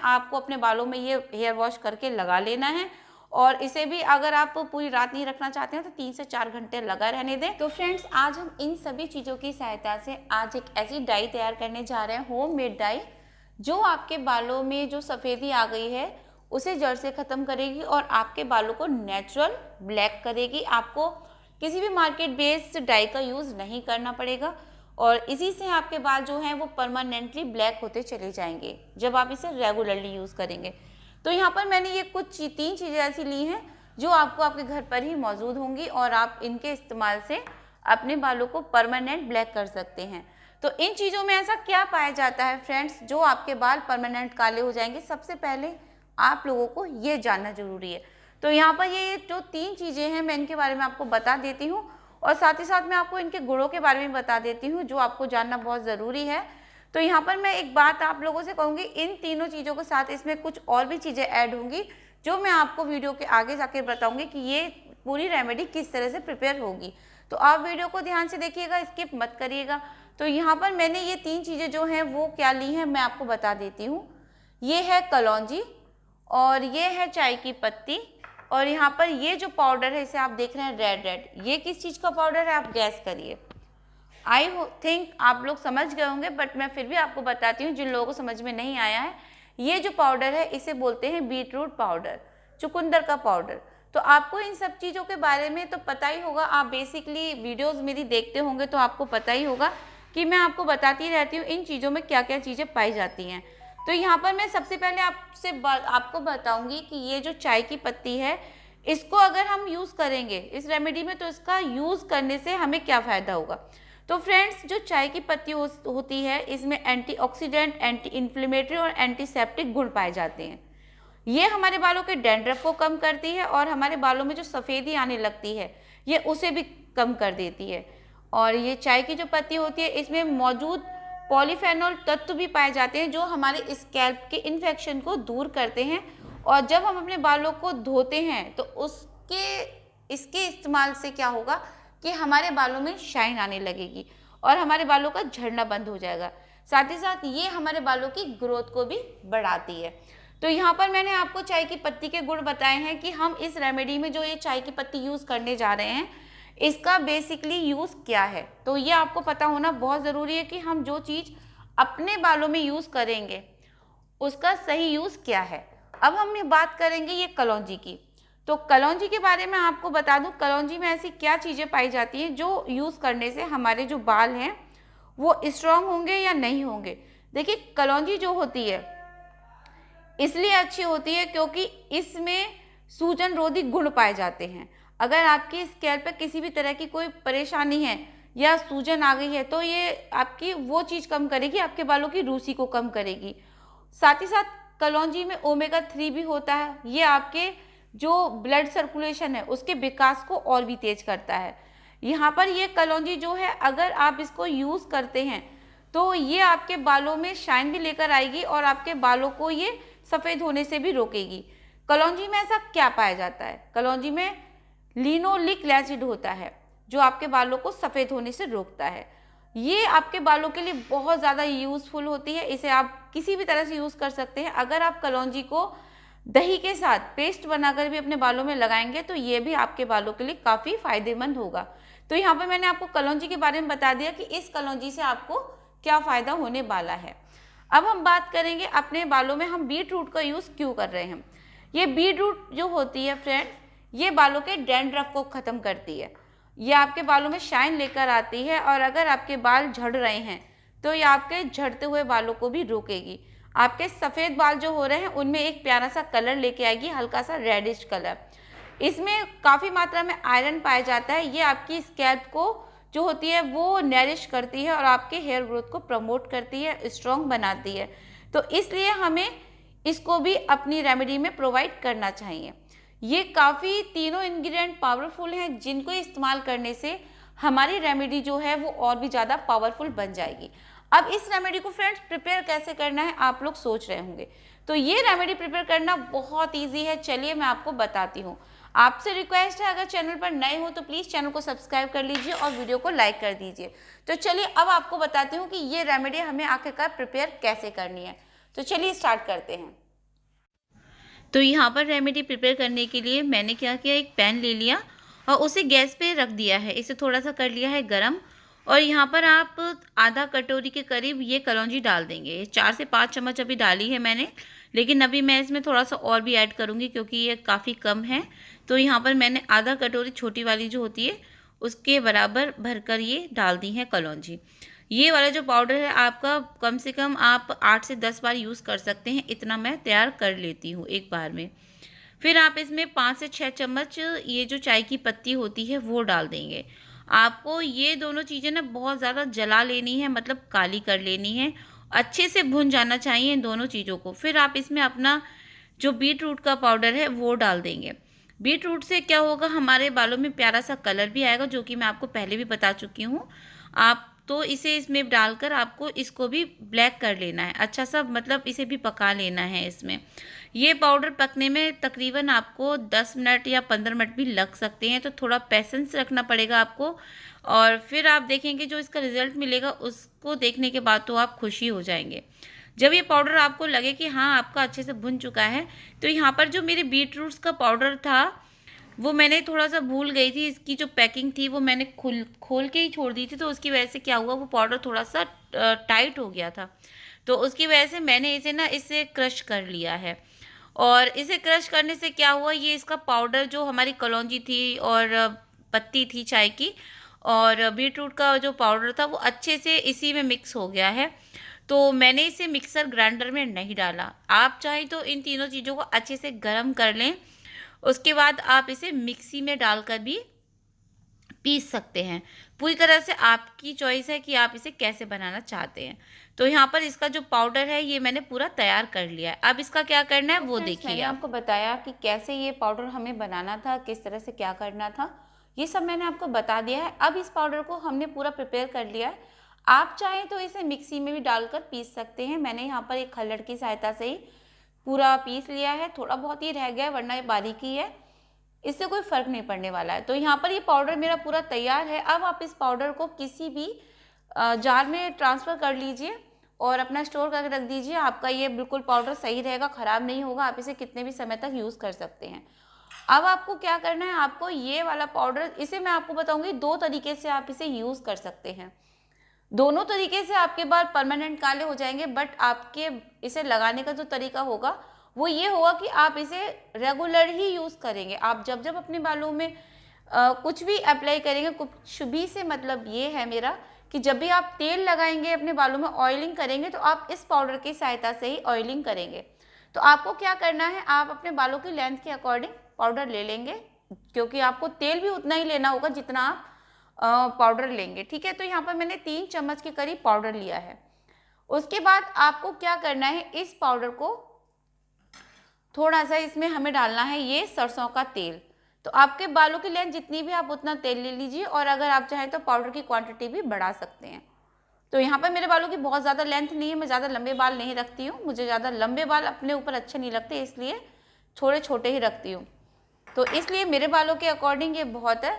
आपको अपने बालों में ये हेयर वॉश करके लगा लेना है। और इसे भी अगर आप पूरी रात नहीं रखना चाहते हैं तो 3 से 4 घंटे लगा रहने दें। तो फ्रेंड्स, आज हम इन सभी चीज़ों की सहायता से आज एक ऐसी डाई तैयार करने जा रहे हैं, होममेड डाई, जो आपके बालों में जो सफ़ेदी आ गई है उसे जड़ से ख़त्म करेगी और आपके बालों को नेचुरल ब्लैक करेगी। आपको किसी भी मार्केट बेस्ड डाई का यूज़ नहीं करना पड़ेगा और इसी से आपके बाल जो हैं वो परमानेंटली ब्लैक होते चले जाएंगे जब आप इसे रेगुलरली यूज़ करेंगे। तो यहाँ पर मैंने ये कुछ 3 चीज़ें ऐसी ली हैं जो आपको आपके घर पर ही मौजूद होंगी और आप इनके इस्तेमाल से अपने बालों को परमानेंट ब्लैक कर सकते हैं। तो इन चीज़ों में ऐसा क्या पाया जाता है फ्रेंड्स जो आपके बाल परमानेंट काले हो जाएंगे? सबसे पहले आप लोगों को ये जानना जरूरी है। तो यहाँ पर ये जो 3 चीज़ें हैं मैं इनके बारे में आपको बता देती हूँ और साथ ही साथ मैं आपको इनके गुणों के बारे में बता देती हूँ जो आपको जानना बहुत ज़रूरी है। तो यहाँ पर मैं एक बात आप लोगों से कहूँगी, इन तीनों चीज़ों के साथ इसमें कुछ और भी चीज़ें ऐड होंगी जो मैं आपको वीडियो के आगे जाके बताऊँगी कि ये पूरी रेमेडी किस तरह से प्रिपेयर होगी। तो आप वीडियो को ध्यान से देखिएगा, स्किप मत करिएगा। तो यहाँ पर मैंने ये 3 चीज़ें जो हैं वो क्या ली हैं मैं आपको बता देती हूँ। ये है कलौंजी और ये है चाय की पत्ती और यहाँ पर ये जो पाउडर है इसे आप देख रहे हैं रेड, ये किस चीज़ का पाउडर है आप गैस करिए। आई थिंक आप लोग समझ गए होंगे बट मैं फिर भी आपको बताती हूँ जिन लोगों को समझ में नहीं आया है। ये जो पाउडर है इसे बोलते हैं बीटरूट पाउडर, चुकंदर का पाउडर। तो आपको इन सब चीज़ों के बारे में तो पता ही होगा, आप बेसिकली वीडियोस मेरी देखते होंगे तो आपको पता ही होगा कि मैं आपको बताती रहती हूँ इन चीज़ों में क्या क्या चीज़ें पाई जाती हैं। तो यहाँ पर मैं सबसे पहले आपको बताऊँगी कि ये जो चाय की पत्ती है इसको अगर हम यूज़ करेंगे इस रेमेडी में तो इसका यूज़ करने से हमें क्या फ़ायदा होगा। तो फ्रेंड्स, जो चाय की पत्ती होती है इसमें एंटीऑक्सीडेंट, एंटी इन्फ्लेमेटरी और एंटीसेप्टिक गुण पाए जाते हैं। ये हमारे बालों के डैंड्रफ को कम करती है और हमारे बालों में जो सफ़ेदी आने लगती है ये उसे भी कम कर देती है। और ये चाय की जो पत्ती होती है इसमें मौजूद पॉलीफेनॉल तत्व भी पाए जाते हैं जो हमारे स्कैल्प के इन्फेक्शन को दूर करते हैं। और जब हम अपने बालों को धोते हैं तो इसके इस्तेमाल से क्या होगा कि हमारे बालों में शाइन आने लगेगी और हमारे बालों का झड़ना बंद हो जाएगा। साथ ही साथ ये हमारे बालों की ग्रोथ को भी बढ़ाती है। तो यहाँ पर मैंने आपको चाय की पत्ती के गुण बताए हैं कि हम इस रेमेडी में जो ये चाय की पत्ती यूज़ करने जा रहे हैं इसका बेसिकली यूज़ क्या है। तो ये आपको पता होना बहुत ज़रूरी है कि हम जो चीज़ अपने बालों में यूज़ करेंगे उसका सही यूज़ क्या है। अब हम ये बात करेंगे ये कलौंजी की। तो कलौंजी के बारे में आपको बता दूं, कलौंजी में ऐसी क्या चीज़ें पाई जाती हैं जो यूज़ करने से हमारे जो बाल हैं वो स्ट्रॉन्ग होंगे या नहीं होंगे। देखिए, कलौंजी जो होती है इसलिए अच्छी होती है क्योंकि इसमें सूजन रोधी गुण पाए जाते हैं। अगर आपकी स्कैल्प पे किसी भी तरह की कोई परेशानी है या सूजन आ गई है तो ये आपकी वो चीज़ कम करेगी, आपके बालों की रूसी को कम करेगी। साथ ही साथ कलौंजी में ओमेगा 3 भी होता है, ये आपके जो ब्लड सर्कुलेशन है उसके विकास को और भी तेज करता है। यहाँ पर ये कलौंजी जो है अगर आप इसको यूज़ करते हैं तो ये आपके बालों में शाइन भी लेकर आएगी और आपके बालों को ये सफ़ेद होने से भी रोकेगी। कलौंजी में ऐसा क्या पाया जाता है? कलौंजी में लिनोलिक एसिड होता है जो आपके बालों को सफ़ेद होने से रोकता है। ये आपके बालों के लिए बहुत ज़्यादा यूज़फुल होती है, इसे आप किसी भी तरह से यूज़ कर सकते हैं। अगर आप कलौंजी को दही के साथ पेस्ट बनाकर भी अपने बालों में लगाएंगे तो ये भी आपके बालों के लिए काफ़ी फ़ायदेमंद होगा। तो यहाँ पर मैंने आपको कलौंजी के बारे में बता दिया कि इस कलौंजी से आपको क्या फ़ायदा होने वाला है। अब हम बात करेंगे अपने बालों में हम बीट रूट का यूज़ क्यों कर रहे हैं। ये बीट रूट जो होती है फ्रेंड, ये बालों के डैंड्रफ को ख़त्म करती है, ये आपके बालों में शाइन लेकर आती है और अगर आपके बाल झड़ रहे हैं तो ये आपके झड़ते हुए बालों को भी रोकेगी। आपके सफ़ेद बाल जो हो रहे हैं उनमें एक प्यारा सा कलर लेके आएगी, हल्का सा रेडिश कलर। इसमें काफ़ी मात्रा में आयरन पाया जाता है, ये आपकी स्कैल्प को जो होती है वो नरिश करती है और आपके हेयर ग्रोथ को प्रमोट करती है, स्ट्रॉन्ग बनाती है। तो इसलिए हमें इसको भी अपनी रेमेडी में प्रोवाइड करना चाहिए। ये काफ़ी तीनों इंग्रेडिएंट पावरफुल हैं जिनको इस्तेमाल करने से हमारी रेमेडी जो है वो और भी ज़्यादा पावरफुल बन जाएगी। अब इस रेमेडी को फ्रेंड्स प्रिपेयर कैसे करना है आप लोग सोच रहे होंगे। तो ये रेमेडी प्रिपेयर करना बहुत ईजी है, चलिए मैं आपको बताती हूँ। आपसे रिक्वेस्ट है अगर चैनल पर नए हो तो प्लीज़ चैनल को सब्सक्राइब कर लीजिए और वीडियो को लाइक कर दीजिए। तो चलिए अब आपको बताती हूँ कि ये रेमेडी हमें आखिरकार प्रिपेयर कैसे करनी है। तो चलिए स्टार्ट करते हैं। तो यहाँ पर रेमेडी प्रिपेयर करने के लिए मैंने क्या किया, एक पैन ले लिया और उसे गैस पे रख दिया है, इसे थोड़ा सा कर लिया है गरम। और यहाँ पर आप आधा कटोरी के करीब ये कलौंजी डाल देंगे। 4 से 5 चम्मच अभी डाली है मैंने, लेकिन अभी मैं इसमें थोड़ा सा और भी ऐड करूँगी क्योंकि ये काफ़ी कम है। तो यहाँ पर मैंने आधा कटोरी छोटी वाली जो होती है उसके बराबर भरकर ये डाल दी है कलौंजी। ये वाला जो पाउडर है आपका कम से कम आप 8 से 10 बार यूज़ कर सकते हैं, इतना मैं तैयार कर लेती हूँ एक बार में। फिर आप इसमें 5 से 6 चम्मच ये जो चाय की पत्ती होती है वो डाल देंगे। आपको ये दोनों चीज़ें ना बहुत ज़्यादा जला लेनी है, मतलब काली कर लेनी है, अच्छे से भुन जाना चाहिए इन दोनों चीज़ों को। फिर आप इसमें अपना जो बीट रूट का पाउडर है वो डाल देंगे। बीट रूट से क्या होगा, हमारे बालों में प्यारा सा कलर भी आएगा, जो कि मैं आपको पहले भी बता चुकी हूँ। आप तो इसे इसमें डालकर आपको इसको भी ब्लैक कर लेना है, अच्छा सा, मतलब इसे भी पका लेना है इसमें। ये पाउडर पकने में तकरीबन आपको 10 मिनट या 15 मिनट भी लग सकते हैं, तो थोड़ा पेशेंस रखना पड़ेगा आपको। और फिर आप देखेंगे जो इसका रिज़ल्ट मिलेगा, उसको देखने के बाद तो आप खुशी हो जाएंगे। जब ये पाउडर आपको लगे कि हाँ आपका अच्छे से भुन चुका है, तो यहाँ पर जो मेरे बीट रूट्स का पाउडर था वो मैंने थोड़ा सा भूल गई थी, इसकी जो पैकिंग थी वो मैंने खोल के ही छोड़ दी थी, तो उसकी वजह से क्या हुआ, वो पाउडर थोड़ा सा टाइट हो गया था। तो उसकी वजह से मैंने इसे ना इससे क्रश कर लिया है। और इसे क्रश करने से क्या हुआ, ये इसका पाउडर जो हमारी कलौंजी थी और पत्ती थी चाय की और बीट रूट का जो पाउडर था वो अच्छे से इसी में मिक्स हो गया है। तो मैंने इसे मिक्सर ग्राइंडर में नहीं डाला। आप चाहें तो इन तीनों चीज़ों को अच्छे से गर्म कर लें, उसके बाद आप इसे मिक्सी में डालकर भी पीस सकते हैं। पूरी तरह से आपकी चॉइस है कि आप इसे कैसे बनाना चाहते हैं। तो यहाँ पर इसका जो पाउडर है ये मैंने पूरा तैयार कर लिया है। अब इसका क्या करना है वो देखिए। मैंने आपको बताया कि कैसे ये पाउडर हमें बनाना था, किस तरह से क्या करना था, ये सब मैंने आपको बता दिया है। अब इस पाउडर को हमने पूरा प्रिपेयर कर लिया है। आप चाहें तो इसे मिक्सी में भी डालकर पीस सकते हैं। मैंने यहाँ पर एक खल्लड़ की सहायता से ही पूरा पीस लिया है, थोड़ा बहुत ही रह गया है वरना ये बारीकी है, इससे कोई फ़र्क नहीं पड़ने वाला है। तो यहाँ पर ये पाउडर मेरा पूरा तैयार है। अब आप इस पाउडर को किसी भी जार में ट्रांसफ़र कर लीजिए और अपना स्टोर करके रख दीजिए। आपका ये बिल्कुल पाउडर सही रहेगा, ख़राब नहीं होगा, आप इसे कितने भी समय तक यूज़ कर सकते हैं। अब आपको क्या करना है, आपको ये वाला पाउडर, इसे मैं आपको बताऊँगी 2 तरीके से आप इसे यूज़ कर सकते हैं। दोनों तरीके से आपके बाल परमानेंट काले हो जाएंगे, बट आपके इसे लगाने का जो तरीका होगा वो ये होगा कि आप इसे रेगुलर ही यूज़ करेंगे। आप जब जब अपने बालों में कुछ भी अप्लाई करेंगे, कुछ भी से मतलब ये है मेरा कि जब भी आप तेल लगाएंगे अपने बालों में, ऑयलिंग करेंगे, तो आप इस पाउडर की सहायता से ही ऑयलिंग करेंगे। तो आपको क्या करना है, आप अपने बालों की लेंथ के अकॉर्डिंग पाउडर ले लेंगे, क्योंकि आपको तेल भी उतना ही लेना होगा जितना आप पाउडर लेंगे, ठीक है। तो यहाँ पर मैंने 3 चम्मच के करीब पाउडर लिया है। उसके बाद आपको क्या करना है, इस पाउडर को थोड़ा सा इसमें हमें डालना है ये सरसों का तेल। तो आपके बालों की लेंथ जितनी भी आप उतना तेल ले लीजिए, और अगर आप चाहें तो पाउडर की क्वांटिटी भी बढ़ा सकते हैं। तो यहाँ पर मेरे बालों की बहुत ज़्यादा लेंथ नहीं है, मैं ज़्यादा लंबे बाल नहीं रखती हूँ, मुझे ज़्यादा लंबे बाल अपने ऊपर अच्छे नहीं लगते, इसलिए थोड़े छोटे ही रखती हूँ। तो इसलिए मेरे बालों के अकॉर्डिंग ये बहुत है।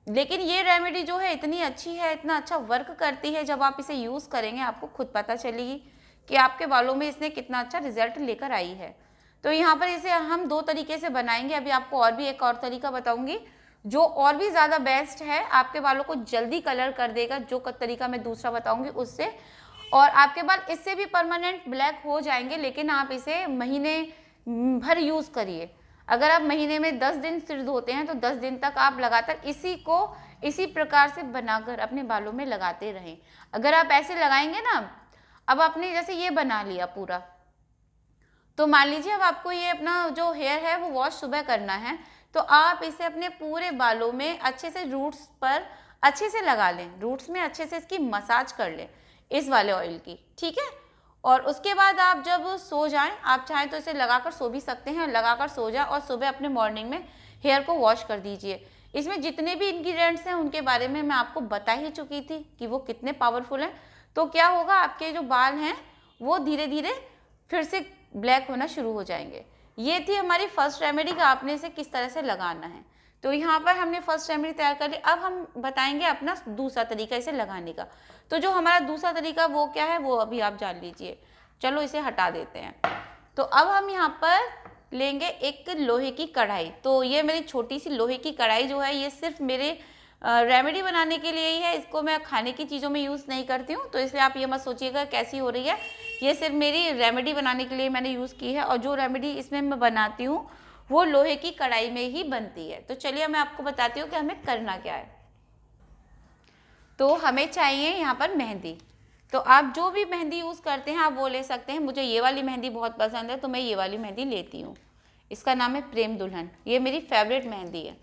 लेकिन ये रेमेडी जो है इतनी अच्छी है, इतना अच्छा वर्क करती है, जब आप इसे यूज़ करेंगे आपको खुद पता चलेगी कि आपके बालों में इसने कितना अच्छा रिजल्ट लेकर आई है। तो यहाँ पर इसे हम 2 तरीके से बनाएंगे। अभी आपको और भी एक और तरीका बताऊंगी जो और भी ज़्यादा बेस्ट है, आपके बालों को जल्दी कलर कर देगा, जो तरीका मैं दूसरा बताऊंगी उससे, और आपके बाल इससे भी परमानेंट ब्लैक हो जाएंगे। लेकिन आप इसे महीने भर यूज़ करिए। अगर आप महीने में 10 दिन सिर धोते हैं तो 10 दिन तक आप लगातार इसी प्रकार से बनाकर अपने बालों में लगाते रहें। अगर आप ऐसे लगाएंगे ना, अब आपने जैसे ये बना लिया पूरा, तो मान लीजिए अब आपको ये अपना जो हेयर है वो वॉश सुबह करना है, तो आप इसे अपने पूरे बालों में अच्छे से रूट्स पर अच्छे से लगा लें, रूट्स में अच्छे से इसकी मसाज कर लें इस वाले ऑयल की, ठीक है। और उसके बाद आप जब सो जाएं, आप चाहें तो इसे लगाकर सो भी सकते हैं, लगाकर सो जाएं और सुबह अपने मॉर्निंग में हेयर को वॉश कर दीजिए। इसमें जितने भी इंग्रेडिएंट्स हैं उनके बारे में मैं आपको बता ही चुकी थी कि वो कितने पावरफुल हैं। तो क्या होगा, आपके जो बाल हैं वो धीरे धीरे फिर से ब्लैक होना शुरू हो जाएंगे। ये थी हमारी फर्स्ट रेमेडी का आपने इसे किस तरह से लगाना है। तो यहाँ पर हमने फर्स्ट रेमेडी तैयार कर ली। अब हम बताएंगे अपना दूसरा तरीका इसे लगाने का। तो जो हमारा दूसरा तरीका वो क्या है वो अभी आप जान लीजिए। चलो इसे हटा देते हैं। तो अब हम यहाँ पर लेंगे एक लोहे की कढ़ाई। तो ये मेरी छोटी सी लोहे की कढ़ाई जो है ये सिर्फ मेरे रेमेडी बनाने के लिए ही है, इसको मैं खाने की चीज़ों में यूज़ नहीं करती हूँ। तो इसलिए आप ये मत सोचिएगा कैसी हो रही है, ये सिर्फ मेरी रेमेडी बनाने के लिए मैंने यूज़ की है, और जो रेमेडी इसमें मैं बनाती हूँ वो लोहे की कढ़ाई में ही बनती है। तो चलिए मैं आपको बताती हूँ कि हमें करना क्या है। तो हमें चाहिए यहाँ पर मेहंदी। तो आप जो भी मेहंदी यूज़ करते हैं आप वो ले सकते हैं। मुझे ये वाली मेहंदी बहुत पसंद है तो मैं ये वाली मेहंदी लेती हूँ। इसका नाम है प्रेम दुल्हन, ये मेरी फेवरेट मेहंदी है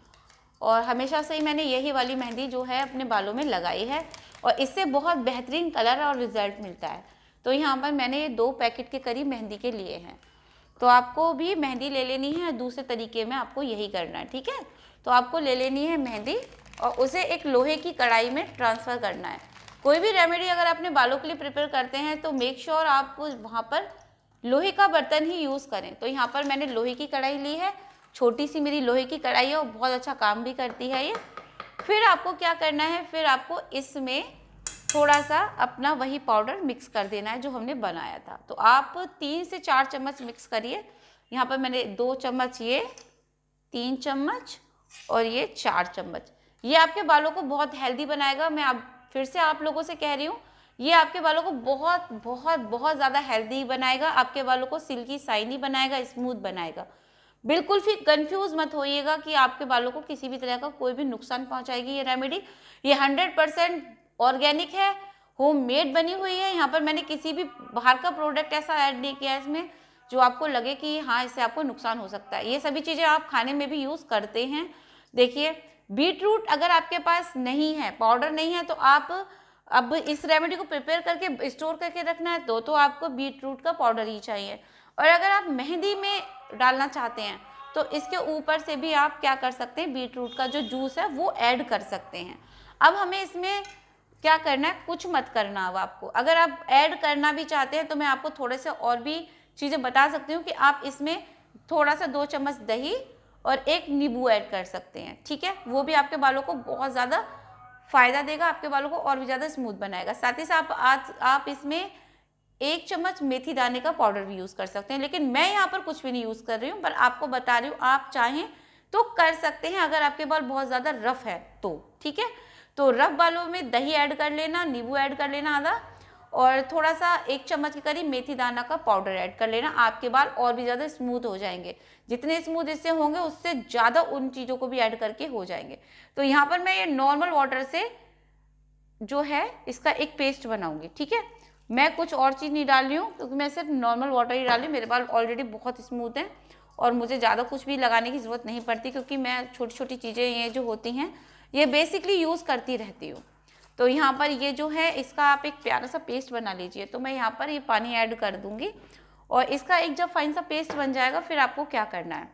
और हमेशा से ही मैंने यही वाली मेहंदी जो है अपने बालों में लगाई है और इससे बहुत बेहतरीन कलर और रिजल्ट मिलता है। तो यहाँ पर मैंने ये 2 पैकेट के करीब मेहंदी के लिए हैं। तो आपको भी मेहंदी ले लेनी है, दूसरे तरीके में आपको यही करना है, ठीक है। तो आपको ले लेनी है मेहंदी और उसे एक लोहे की कढ़ाई में ट्रांसफ़र करना है। कोई भी रेमेडी अगर अपने बालों के लिए प्रिपेयर करते हैं तो मेक श्योर आप वहाँ पर लोहे का बर्तन ही यूज़ करें। तो यहाँ पर मैंने लोहे की कढ़ाई ली है, छोटी सी मेरी लोहे की कढ़ाई है और बहुत अच्छा काम भी करती है ये। फिर आपको क्या करना है, फिर आपको इसमें थोड़ा सा अपना वही पाउडर मिक्स कर देना है जो हमने बनाया था। तो आप 3 से 4 चम्मच मिक्स करिए। यहाँ पर मैंने 2 चम्मच, ये 3 चम्मच और ये 4 चम्मच। ये आपके बालों को बहुत हेल्दी बनाएगा। मैं फिर से आप लोगों से कह रही हूँ, ये आपके बालों को बहुत बहुत बहुत ज़्यादा हेल्दी बनाएगा, आपके बालों को सिल्की शाइनी बनाएगा, स्मूथ बनाएगा। बिल्कुल भी कंफ्यूज मत होइएगा कि आपके बालों को किसी भी तरह का कोई भी नुकसान पहुंचाएगी ये रेमेडी। ये 100% ऑर्गेनिक है, होममेड बनी हुई है। यहाँ पर मैंने किसी भी बाहर का प्रोडक्ट ऐसा ऐड नहीं किया है इसमें जो आपको लगे कि हाँ इससे आपको नुकसान हो सकता है। ये सभी चीज़ें आप खाने में भी यूज़ करते हैं। देखिए, बीट रूट अगर आपके पास नहीं है, पाउडर नहीं है, तो आप अब इस रेमेडी को प्रिपेयर करके स्टोर करके रखना है तो आपको बीट रूट का पाउडर ही चाहिए। और अगर आप मेहंदी में डालना चाहते हैं तो इसके ऊपर से भी आप क्या कर सकते हैं, बीट रूट का जो जूस है वो ऐड कर सकते हैं। अब हमें इसमें क्या करना है, कुछ मत करना। अब आपको अगर आप ऐड करना भी चाहते हैं तो मैं आपको थोड़े से और भी चीज़ें बता सकती हूँ कि आप इसमें थोड़ा सा 2 चम्मच दही और 1 नींबू ऐड कर सकते हैं, ठीक है। वो भी आपके बालों को बहुत ज़्यादा फ़ायदा देगा, आपके बालों को और भी ज़्यादा स्मूथ बनाएगा। साथ ही साथ आप इसमें 1 चम्मच मेथी दाने का पाउडर भी यूज़ कर सकते हैं, लेकिन मैं यहाँ पर कुछ भी नहीं यूज़ कर रही हूँ, पर आपको बता रही हूँ, आप चाहें तो कर सकते हैं अगर आपके बाल बहुत ज़्यादा रफ़ है तो, ठीक है। तो रफ़ बालों में दही ऐड कर लेना, नींबू ऐड कर लेना आधा, और थोड़ा सा 1 चम्मच के करीब मेथी दाना का पाउडर ऐड कर लेना। आपके बाल और भी ज़्यादा स्मूथ हो जाएंगे। जितने स्मूथ इससे होंगे उससे ज़्यादा उन चीज़ों को भी ऐड करके हो जाएंगे। तो यहाँ पर मैं ये नॉर्मल वाटर से जो है इसका एक पेस्ट बनाऊंगी, ठीक है। मैं कुछ और चीज़ नहीं डाल रही हूँ क्योंकि मैं सिर्फ नॉर्मल वाटर ही डाल रही हूँ। मेरे बाल ऑलरेडी बहुत स्मूथ हैं और मुझे ज़्यादा कुछ भी लगाने की ज़रूरत नहीं पड़ती क्योंकि मैं छोटी छोटी चीज़ें ये जो होती हैं ये बेसिकली यूज़ करती रहती हूँ। तो यहाँ पर ये जो है इसका आप एक प्यारा सा पेस्ट बना लीजिए। तो मैं यहाँ पर ये पानी ऐड कर दूँगी और इसका एक जब फाइन सा पेस्ट बन जाएगा फिर आपको क्या करना है,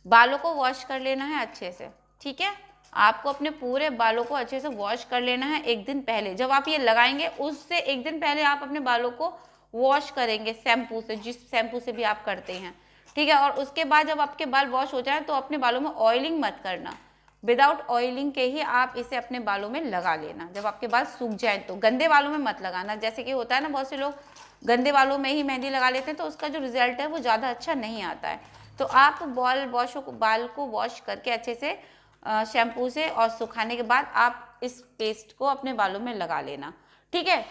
बालों को वॉश कर लेना है अच्छे से, ठीक है। आपको अपने पूरे बालों को अच्छे से वॉश कर लेना है। 1 दिन पहले जब आप ये लगाएंगे उससे 1 दिन पहले आप अपने बालों को वॉश करेंगे शैम्पू से, जिस शैम्पू से भी आप करते हैं, ठीक है। और उसके बाद जब आपके बाल वॉश हो जाए तो अपने बालों में ऑयलिंग मत करना, विदाउट ऑयलिंग के ही आप इसे अपने बालों में लगा लेना। जब आपके बाल सूख जाए तो गंदे बालों में मत लगाना। जैसे कि होता है ना, बहुत से लोग गंदे बालों में ही मेहंदी लगा लेते हैं तो उसका जो रिजल्ट है वो ज़्यादा अच्छा नहीं आता है। तो आप बाल को वॉश करके अच्छे से शैम्पू से और सुखाने के बाद आप इस पेस्ट को अपने बालों में लगा लेना, ठीक है।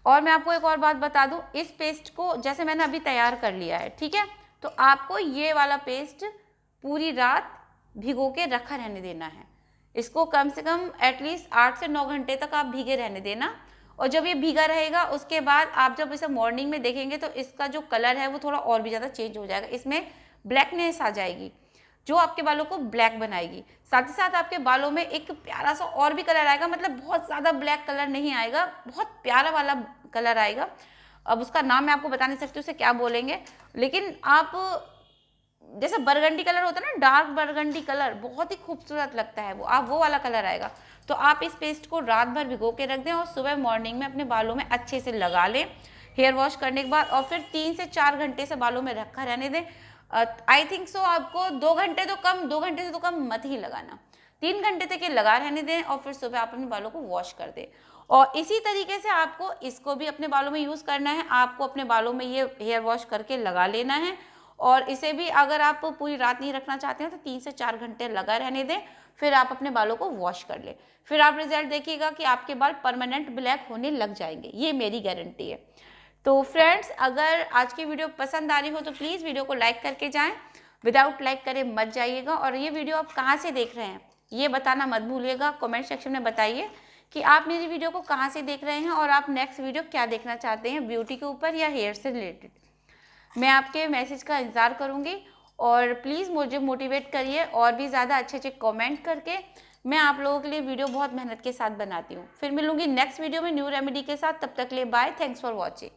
और मैं आपको एक और बात बता दूं, इस पेस्ट को जैसे मैंने अभी तैयार कर लिया है, ठीक है, तो आपको ये वाला पेस्ट पूरी रात भिगो के रखा रहने देना है। इसको कम से कम एटलीस्ट 8 से 9 घंटे तक आप भीगे रहने देना। और जब ये भीगा रहेगा उसके बाद आप जब इसे मॉर्निंग में देखेंगे तो इसका जो कलर है वो थोड़ा और भी ज़्यादा चेंज हो जाएगा, इसमें ब्लैकनेस आ जाएगी जो आपके बालों को ब्लैक बनाएगी। साथ ही साथ आपके बालों में एक प्यारा सा और भी कलर आएगा, मतलब बहुत ज़्यादा ब्लैक कलर नहीं आएगा, बहुत प्यारा वाला कलर आएगा। अब उसका नाम मैं आपको बता नहीं सकती उसे क्या बोलेंगे, लेकिन आप जैसे बरगंडी कलर होता है ना, डार्क बरगंडी कलर, बहुत ही खूबसूरत लगता है वो, आप वो वाला कलर आएगा। तो आप इस पेस्ट को रात भर भिगो के रख दें और सुबह मॉर्निंग में अपने बालों में अच्छे से लगा लें हेयर वॉश करने के बाद, और फिर 3 से 4 घंटे से बालों में रखा रहने दें। आई थिंक सो आपको 2 घंटे से तो कम मत ही लगाना, 3 घंटे तक ये लगा रहने दें और फिर सुबह आप अपने बालों को वॉश कर दें। और इसी तरीके से आपको इसको भी अपने बालों में यूज़ करना है। आपको अपने बालों में ये हेयर वॉश करके लगा लेना है और इसे भी अगर आप पूरी रात नहीं रखना चाहते हैं तो 3 से 4 घंटे लगा रहने दें, फिर आप अपने बालों को वॉश कर लें। फिर आप रिजल्ट देखिएगा कि आपके बाल परमानेंट ब्लैक होने लग जाएंगे, ये मेरी गारंटी है। तो फ्रेंड्स, अगर आज की वीडियो पसंद आ रही हो तो प्लीज़ वीडियो को लाइक करके जाएं, विदाउट लाइक करे मत जाइएगा। और ये वीडियो आप कहाँ से देख रहे हैं ये बताना मत भूलिएगा, कमेंट सेक्शन में बताइए कि आप मेरी वीडियो को कहाँ से देख रहे हैं और आप नेक्स्ट वीडियो क्या देखना चाहते हैं, ब्यूटी के ऊपर या हेयर से रिलेटेड। मैं आपके मैसेज का इंतज़ार करूँगी और प्लीज़ मुझे मोटिवेट करिए और भी ज़्यादा अच्छे अच्छे कमेंट करके। मैं आप लोगों के लिए वीडियो बहुत मेहनत के साथ बनाती हूँ। फिर मिलूंगी नेक्स्ट वीडियो में न्यू रेमेडी के साथ। तब तक के लिए बाय, थैंक्स फॉर वॉचिंग।